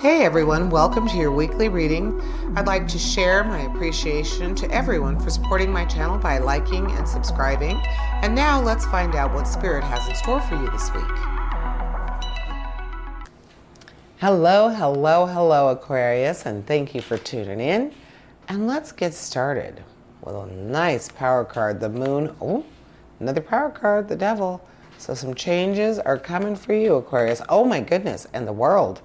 Hey everyone, welcome to your weekly reading. I'd like to share my appreciation to everyone for supporting my channel by liking and subscribing. And now let's find out what Spirit has in store for you this week. Hello, Aquarius, and thank you for tuning in. And let's get started with a nice power card, the Moon. Oh, another power card, the Devil. So some changes are coming for you, Aquarius. Oh my goodness, and the World.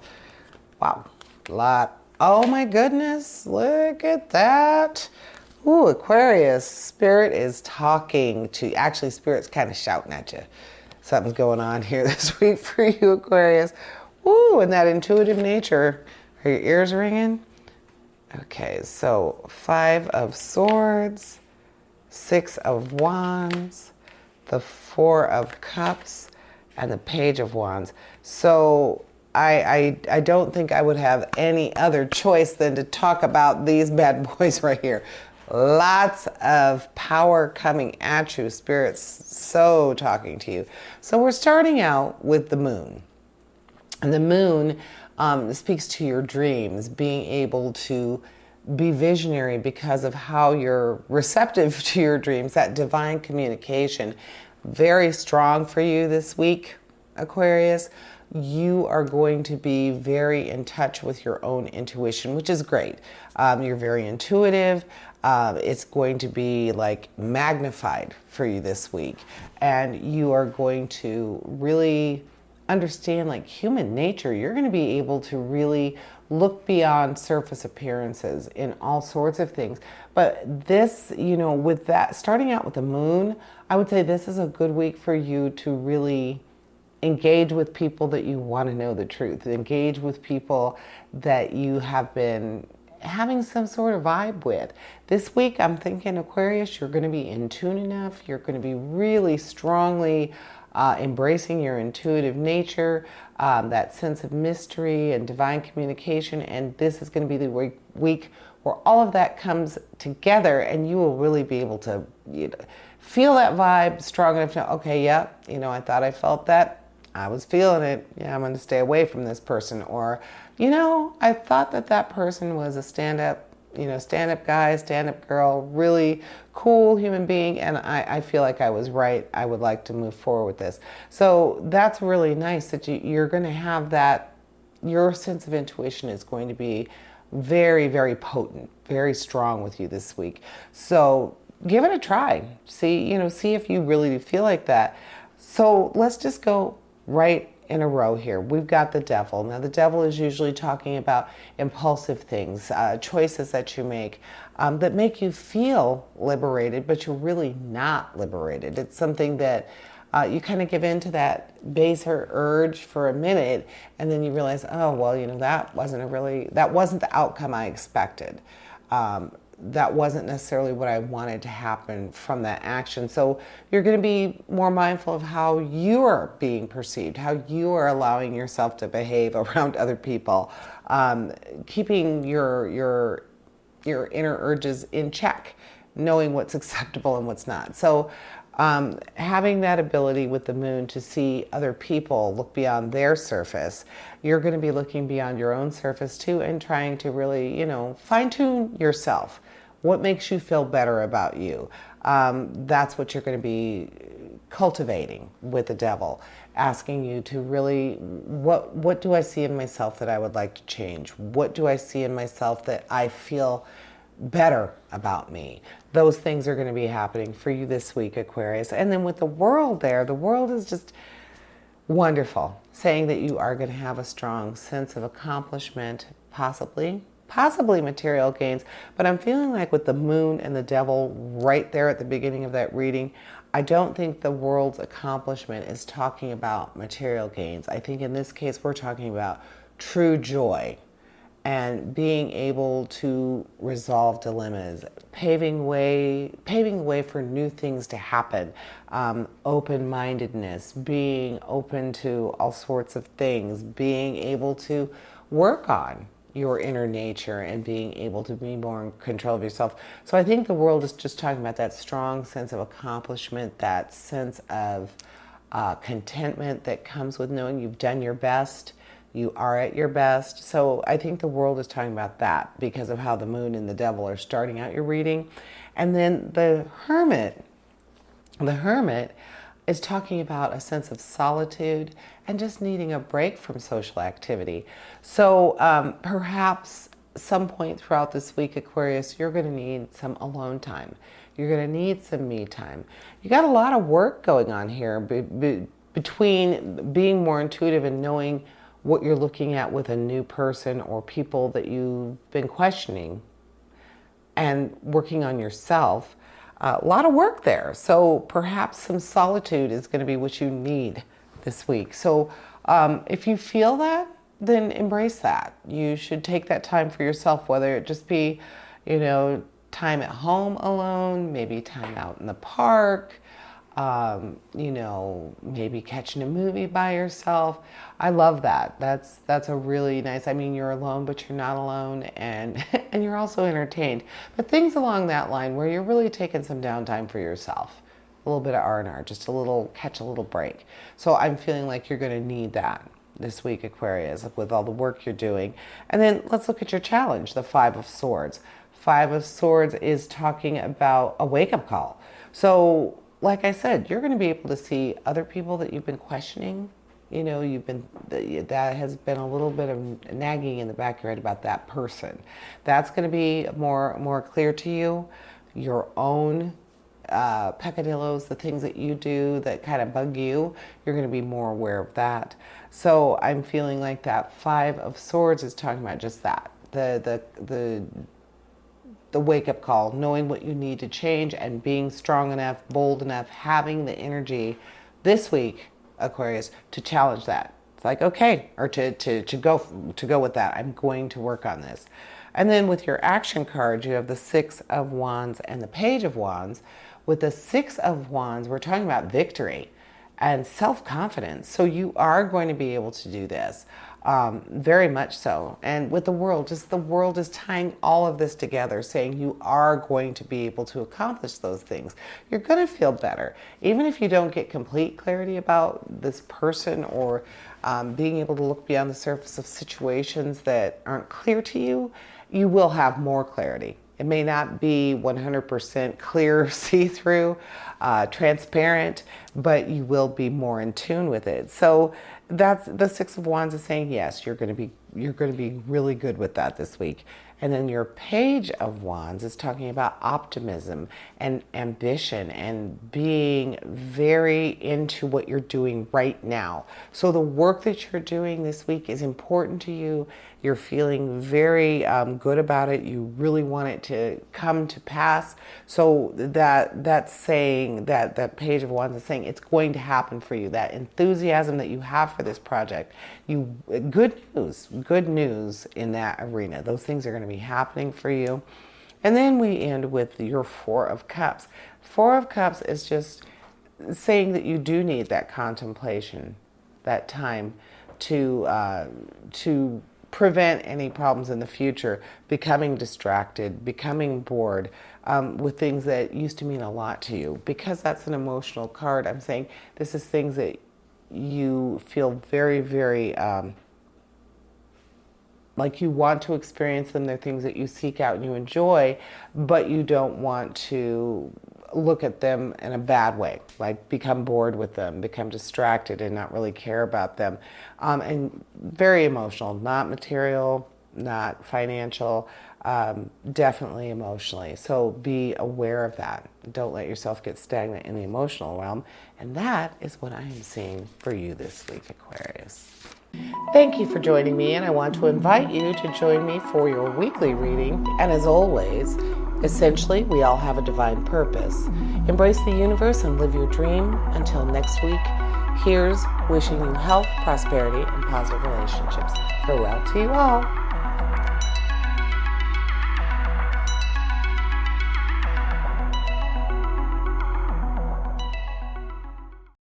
Wow, lot. Oh my goodness, look at that. Ooh, Aquarius, Spirit is talking to you. Actually, Spirit's kind of shouting at you. Something's going on here this week for you, Aquarius. Ooh, and that intuitive nature. Are your ears ringing? Okay, so 5 of Swords, 6 of Wands, the 4 of Cups, and the Page of Wands. So I don't think I would have any other choice than to talk about these bad boys right here. Lots of power coming at you. Spirit's so talking to you. So we're starting out with the Moon. And the Moon speaks to your dreams, being able to be visionary because of how you're receptive to your dreams, that divine communication. Very strong for you this week, Aquarius. You are going to be very in touch with your own intuition, which is great. You're very intuitive. It's going to be like magnified for you this week. And you are going to really understand like human nature. You're going to be able to really look beyond surface appearances in all sorts of things. But this, with that, starting out with the Moon, I would say this is a good week for you to really engage with people that you want to know the truth. Engage with people that you have been having some sort of vibe with. This week, I'm thinking, Aquarius, you're going to be in tune enough. You're going to be really strongly embracing your intuitive nature, that sense of mystery and divine communication. And this is going to be the week where all of that comes together, and you will really be able to feel that vibe strong enough to, okay, yeah, I thought I felt that. I was feeling it. Yeah, I'm going to stay away from this person. Or, I thought that person was a stand-up guy, stand-up girl, really cool human being, and I feel like I was right. I would like to move forward with this. So that's really nice that you're going to have that. Your sense of intuition is going to be very, very potent, very strong with you this week. So give it a try. See if you really feel like that. So let's just go right in a row here. We've got the Devil. Now, the Devil is usually talking about impulsive things, choices that you make that make you feel liberated, but you're really not liberated. It's something that you kind of give in to that baser urge for a minute, and then you realize, oh, well, that wasn't the outcome I expected. That wasn't necessarily what I wanted to happen from that action. So you're going to be more mindful of how you are being perceived, how you are allowing yourself to behave around other people, keeping your inner urges in check, knowing what's acceptable and what's not. So having that ability with the Moon to see other people, look beyond their surface, you're going to be looking beyond your own surface too, and trying to really, fine-tune yourself. What makes you feel better about you? That's what you're going to be cultivating with the Devil, asking you to really, what do I see in myself that I would like to change? What do I see in myself that I feel better about me? Those things are going to be happening for you this week, Aquarius. And then with the World there, the World is just wonderful, saying that you are going to have a strong sense of accomplishment, possibly material gains. But I'm feeling like with the Moon and the Devil right there at the beginning of that reading, I don't think the World's accomplishment is talking about material gains. I think in this case, we're talking about true joy and being able to resolve dilemmas, paving way for new things to happen, open-mindedness, being open to all sorts of things, being able to work on your inner nature and being able to be more in control of yourself. So I think the World is just talking about that strong sense of accomplishment, that sense of contentment that comes with knowing you've done your best, You are at your best. So I think the world is talking about that because of how the moon and the devil are starting out your reading. And then the Hermit is talking about a sense of solitude and just needing a break from social activity. So perhaps some point throughout this week, Aquarius, you're going to need some alone time. You're going to need some me time. You got a lot of work going on here between being more intuitive and knowing what you're looking at with a new person or people that you've been questioning and working on yourself. A lot of work there. So perhaps some solitude is going to be what you need this week. So if you feel that, then embrace that. You should take that time for yourself, whether it just be, time at home alone, maybe time out in the park, maybe catching a movie by yourself. I love that. That's a really nice, you're alone, but you're not alone, and you're also entertained. But things along that line where you're really taking some downtime for yourself. A little bit of R&R, just catch a little break. So I'm feeling like you're going to need that this week, Aquarius, with all the work you're doing. And then let's look at your challenge, the Five of Swords. Five of Swords is talking about a wake-up call. So like I said, you're going to be able to see other people that you've been questioning. That has been a little bit of nagging in the back of your head about that person. That's going to be more clear to you. Your own peccadillos, the things that you do that kind of bug you, you're going to be more aware of that. So I'm feeling like that Five of Swords is talking about just that. The wake-up call, knowing what you need to change and being strong enough, bold enough, having the energy this week, Aquarius, to challenge that. It's like, okay, or to go with that. I'm going to work on this. And then with your action cards, you have the Six of Wands and the Page of Wands. With the Six of Wands, we're talking about victory and self-confidence. So you are going to be able to do this. Very much so. And with the world, the world is tying all of this together, saying you are going to be able to accomplish those things. You're going to feel better. Even if you don't get complete clarity about this person or being able to look beyond the surface of situations that aren't clear to you, you will have more clarity. It may not be 100% clear, see-through, transparent, but you will be more in tune with it. So that's the Six of Wands is saying, yes, you're going to be really good with that this week. And then your Page of Wands is talking about optimism and ambition and being very into what you're doing right now. So the work that you're doing this week is important to you. You're feeling very good about it. You really want it to come to pass. So that's saying that Page of Wands is saying it's going to happen for you. That enthusiasm that you have for this project, good news in that arena. Those things are going to be happening for you. And then we end with your Four of Cups. Four of Cups is just saying that you do need that contemplation, that time to prevent any problems in the future, becoming distracted, becoming bored with things that used to mean a lot to you. Because that's an emotional card, I'm saying this is things that you feel very, very like you want to experience them. They're things that you seek out and you enjoy, but you don't want to look at them in a bad way, like become bored with them, become distracted and not really care about them. And very emotional, not material, not financial, definitely emotionally. So be aware of that. Don't let yourself get stagnant in the emotional realm. And that is what I am seeing for you this week, Aquarius. Thank you for joining me, and I want to invite you to join me for your weekly reading. And as always, essentially, we all have a divine purpose. Embrace the universe and live your dream. Until next week, here's wishing you health, prosperity, and positive relationships. Farewell to you all.